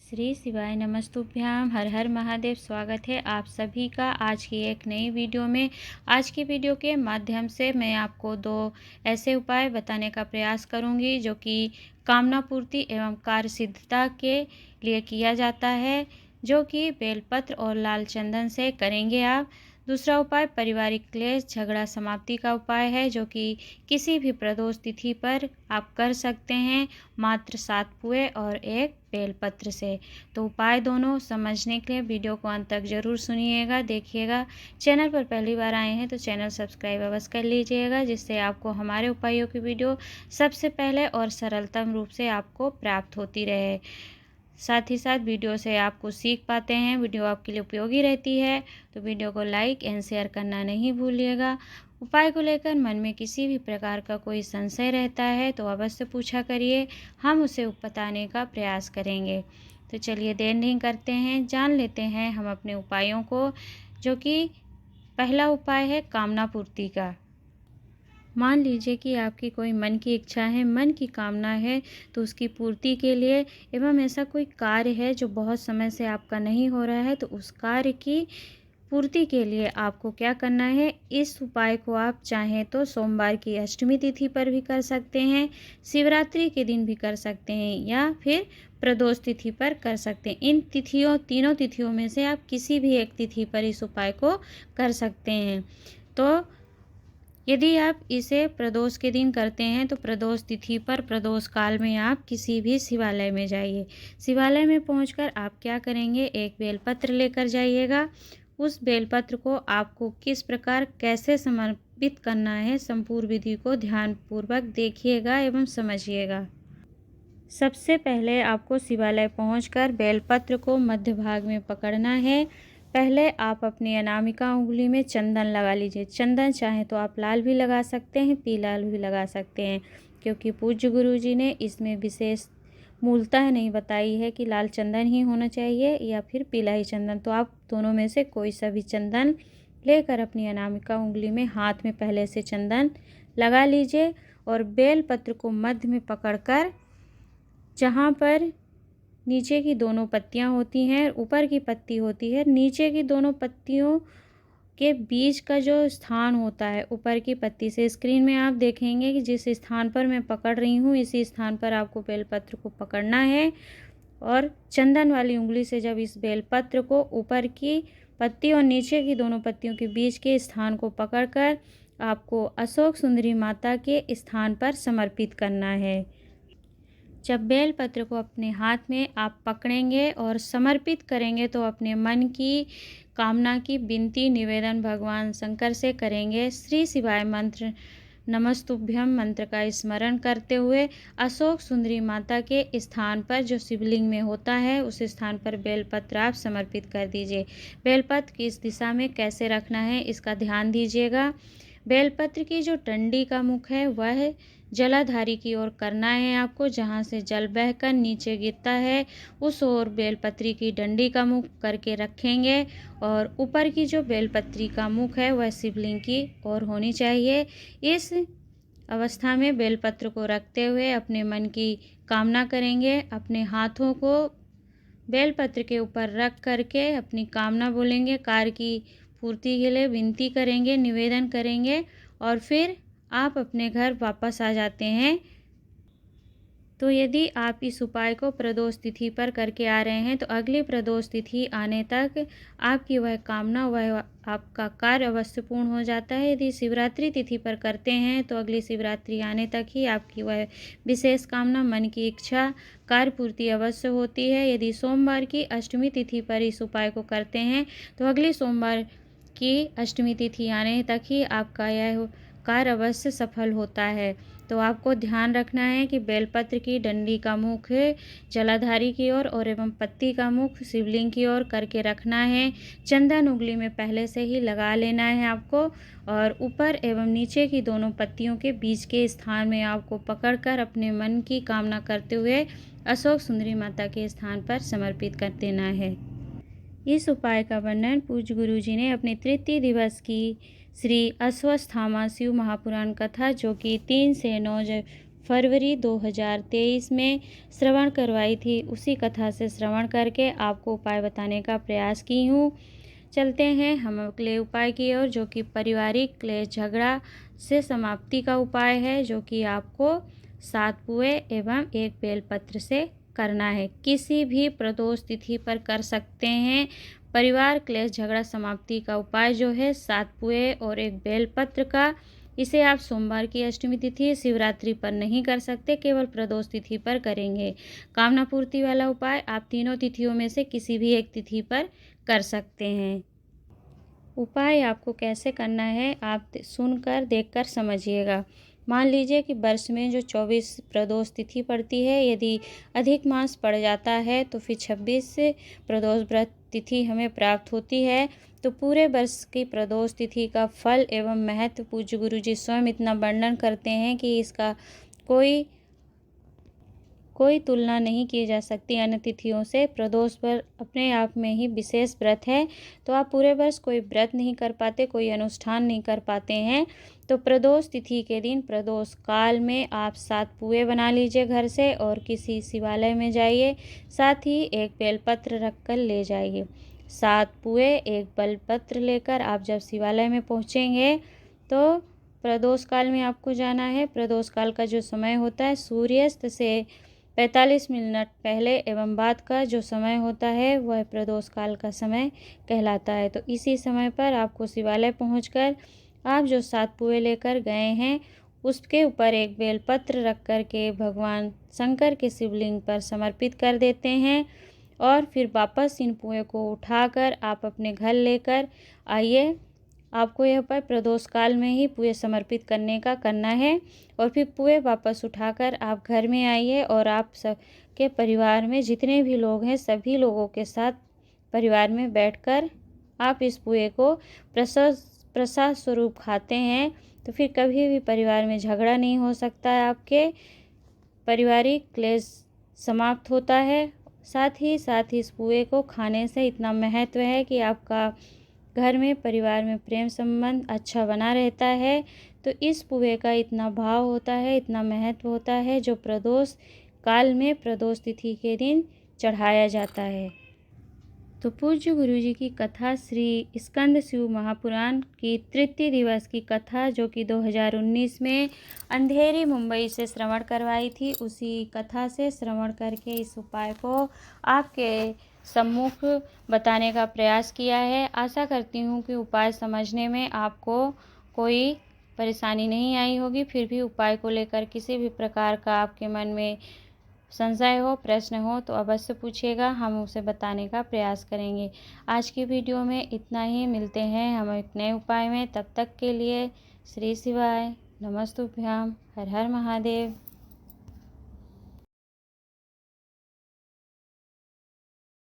श्री शिवाय नमस्तुभ्याम। हर हर महादेव। स्वागत है आप सभी का आज की एक नई वीडियो में। आज की वीडियो के माध्यम से मैं आपको दो ऐसे उपाय बताने का प्रयास करूंगी जो कि कामना पूर्ति एवं कार्य सिद्धता के लिए किया जाता है, जो कि बेलपत्र और लाल चंदन से करेंगे आप। दूसरा उपाय पारिवारिक क्लेश झगड़ा समाप्ति का उपाय है, जो कि किसी भी प्रदोष तिथि पर आप कर सकते हैं, मात्र 7 पुए और 1 बेलपत्र से। तो उपाय दोनों समझने के लिए वीडियो को अंत तक जरूर सुनिएगा, देखिएगा। चैनल पर पहली बार आए हैं तो चैनल सब्सक्राइब अवश्य कर लीजिएगा, जिससे आपको हमारे उपायों की वीडियो सबसे पहले और सरलतम रूप से आपको प्राप्त होती रहे। साथ ही साथ वीडियो से आप कुछ सीख पाते हैं, वीडियो आपके लिए उपयोगी रहती है, तो वीडियो को लाइक एंड शेयर करना नहीं भूलिएगा। उपाय को लेकर मन में किसी भी प्रकार का कोई संशय रहता है तो अवश्य पूछा करिए, हम उसे बताने का प्रयास करेंगे। तो चलिए देर नहीं करते हैं, जान लेते हैं हम अपने उपायों को, जो कि पहला उपाय है कामना पूर्ति का। मान लीजिए कि आपकी कोई मन की इच्छा है, मन की कामना है, तो उसकी पूर्ति के लिए एवं ऐसा कोई कार्य है जो बहुत समय से आपका नहीं हो रहा है, तो उस कार्य की पूर्ति के लिए आपको क्या करना है। इस उपाय को आप चाहें तो सोमवार की अष्टमी तिथि पर भी कर सकते हैं, शिवरात्रि के दिन भी कर सकते हैं, या फिर प्रदोष तिथि पर कर सकते हैं। इन तीनों तिथियों में से आप किसी भी एक तिथि पर इस उपाय को कर सकते हैं। तो यदि आप इसे प्रदोष के दिन करते हैं तो प्रदोष तिथि पर प्रदोष काल में आप किसी भी शिवालय में जाइए। शिवालय में पहुंचकर आप क्या करेंगे, एक बेलपत्र लेकर जाइएगा। उस बेलपत्र को आपको किस प्रकार कैसे समर्पित करना है, संपूर्ण विधि को ध्यानपूर्वक देखिएगा एवं समझिएगा। सबसे पहले आपको शिवालय पहुंचकर बेलपत्र को मध्य भाग में पकड़ना है। पहले आप अपनी अनामिका उंगली में चंदन लगा लीजिए। चंदन चाहे तो आप लाल भी लगा सकते हैं, पीला भी लगा सकते हैं, क्योंकि पूज्य गुरुजी ने इसमें विशेष मूलतः नहीं बताई है कि लाल चंदन ही होना चाहिए या फिर पीला ही चंदन। तो आप दोनों में से कोई सा भी चंदन लेकर अपनी अनामिका उंगली में हाथ में पहले से चंदन लगा लीजिए और बेलपत्र को मध्य में पकड़कर, जहाँ पर नीचे की दोनों पत्तियां होती हैं, ऊपर की पत्ती होती है, नीचे की दोनों पत्तियों के बीच का जो स्थान होता है ऊपर की पत्ती से, स्क्रीन में आप देखेंगे कि जिस स्थान पर मैं पकड़ रही हूँ इसी स्थान पर आपको बेलपत्र को पकड़ना है। और चंदन वाली उंगली से जब इस बेलपत्र को ऊपर की पत्ती और नीचे की दोनों पत्तियों के बीच के स्थान को पकड़कर आपको अशोक सुंदरी माता के स्थान पर समर्पित करना है। जब बेलपत्र को अपने हाथ में आप पकड़ेंगे और समर्पित करेंगे तो अपने मन की कामना की विनती निवेदन भगवान शंकर से करेंगे। श्री शिवाय मंत्र नमस्तुभ्यम मंत्र का स्मरण करते हुए अशोक सुंदरी माता के स्थान पर जो शिवलिंग में होता है उस स्थान पर बेलपत्र आप समर्पित कर दीजिए। बेलपत्र किस दिशा में कैसे रखना है इसका ध्यान दीजिएगा। बेलपत्र की जो डंडी का मुख है वह जलाधारी की ओर करना है आपको, जहाँ से जल बहकर नीचे गिरता है उस ओर बेलपत्री की डंडी का मुख करके रखेंगे, और ऊपर की जो बेलपत्री का मुख है वह शिवलिंग की ओर होनी चाहिए। इस अवस्था में बेलपत्र को रखते हुए अपने मन की कामना करेंगे। अपने हाथों को बेलपत्र के ऊपर रख करके अपनी कामना बोलेंगे, कार्य की पूर्ति के लिए विनती करेंगे, निवेदन करेंगे, और फिर आप अपने घर वापस आ जाते हैं। तो यदि आप इस उपाय को प्रदोष तिथि पर करके आ रहे हैं तो अगली प्रदोष तिथि आने तक आपकी वह कामना, वह आपका कार्य अवश्य पूर्ण हो जाता है। यदि शिवरात्रि तिथि पर करते हैं तो अगली शिवरात्रि आने तक ही आपकी वह विशेष कामना, मन की इच्छा, कार्य पूर्ति अवश्य होती है। यदि सोमवार की अष्टमी तिथि पर इस उपाय को करते हैं तो अगली सोमवार की अष्टमी तिथि आने तक ही आपका यह कार्य अवश्य सफल होता है। तो आपको ध्यान रखना है कि बेलपत्र की डंडी का मुख जलाधारी की ओर और एवं पत्ती का मुख शिवलिंग की ओर करके रखना है। चंदन उंगली में पहले से ही लगा लेना है आपको, और ऊपर एवं नीचे की दोनों पत्तियों के बीच के स्थान में आपको पकड़कर अपने मन की कामना करते हुए अशोक सुंदरी माता के स्थान पर समर्पित कर देना है। इस उपाय का वर्णन पूज्य गुरुजी ने अपने तृतीय दिवस की श्री अश्वत्थामा शिव महापुराण कथा, जो कि 3 से 9 फरवरी 2023 में श्रवण करवाई थी। उसी कथा से श्रवण करके आपको उपाय बताने का प्रयास की हूँ। चलते हैं हम अगले उपाय की ओर, जो कि पारिवारिक क्लेश झगड़ा से समाप्ति का उपाय है, जो कि आपको 7 पुए एवं 1 बेलपत्र से करना है। किसी भी प्रदोष तिथि पर कर सकते हैं। परिवार क्लेश झगड़ा समाप्ति का उपाय जो है 7 पुए और 1 बेलपत्र का, इसे आप सोमवार की अष्टमी तिथि, शिवरात्रि पर नहीं कर सकते, केवल प्रदोष तिथि पर करेंगे। कामना पूर्ति वाला उपाय आप तीनों तिथियों में से किसी भी एक तिथि पर कर सकते हैं। उपाय आपको कैसे करना है आप सुनकर देखकर समझिएगा। मान लीजिए कि वर्ष में जो 24 प्रदोष तिथि पड़ती है, यदि अधिक मास पड़ जाता है तो फिर 26 प्रदोष व्रत तिथि हमें प्राप्त होती है। तो पूरे वर्ष की प्रदोष तिथि का फल एवं महत्व पूज्य गुरु जी स्वयं इतना वर्णन करते हैं कि इसका कोई तुलना नहीं की जा सकती अन्य तिथियों से। प्रदोष पर अपने आप में ही विशेष व्रत है। तो आप पूरे वर्ष कोई व्रत नहीं कर पाते, कोई अनुष्ठान नहीं कर पाते हैं, तो प्रदोष तिथि के दिन प्रदोष काल में आप 7 पुए बना लीजिए घर से और किसी शिवालय में जाइए। साथ ही 1 बेलपत्र रख कर ले जाइए। 7 पुए 1 बेलपत्र लेकर आप जब शिवालय में पहुँचेंगे तो प्रदोष काल में आपको जाना है। प्रदोष काल का जो समय होता है सूर्यास्त से 45 मिनट पहले एवं बाद का जो समय होता है वह प्रदोष काल का समय कहलाता है। तो इसी समय पर आपको शिवालय पहुंचकर आप जो 7 पुए लेकर गए हैं उसके ऊपर 1 बेलपत्र रख कर के भगवान शंकर के शिवलिंग पर समर्पित कर देते हैं और फिर वापस इन पुए को उठाकर आप अपने घर लेकर आइए। आपको यह उपाय प्रदोष काल में ही पुए समर्पित करना है और फिर पुए वापस उठाकर आप घर में आइए और आप सबके परिवार में जितने भी लोग हैं सभी लोगों के साथ परिवार में बैठकर आप इस पुए को प्रसाद स्वरूप खाते हैं। तो फिर कभी भी परिवार में झगड़ा नहीं हो सकता है, आपके पारिवारिक क्लेश समाप्त होता है। साथ ही इस पुए को खाने से इतना महत्व है कि आपका घर में परिवार में प्रेम संबंध अच्छा बना रहता है। तो इस पुए का इतना भाव होता है, इतना महत्व होता है, जो प्रदोष काल में प्रदोष तिथि के दिन चढ़ाया जाता है। तो पूज्य गुरु जी की कथा श्री स्कंद शिव महापुराण की तृतीय दिवस की कथा, जो कि 2019 में अंधेरी मुंबई से श्रवण करवाई थी, उसी कथा से श्रवण करके इस उपाय को आपके सम्मुख बताने का प्रयास किया है। आशा करती हूँ कि उपाय समझने में आपको कोई परेशानी नहीं आई होगी। फिर भी उपाय को लेकर किसी भी प्रकार का आपके मन में संशय हो, प्रश्न हो तो अवश्य पूछिएगा, हम उसे बताने का प्रयास करेंगे। आज की वीडियो में इतना ही, मिलते हैं हम एक नए उपाय में। तब तक के लिए श्री शिवाय, नमस्तुभ्याम, हर हर महादेव।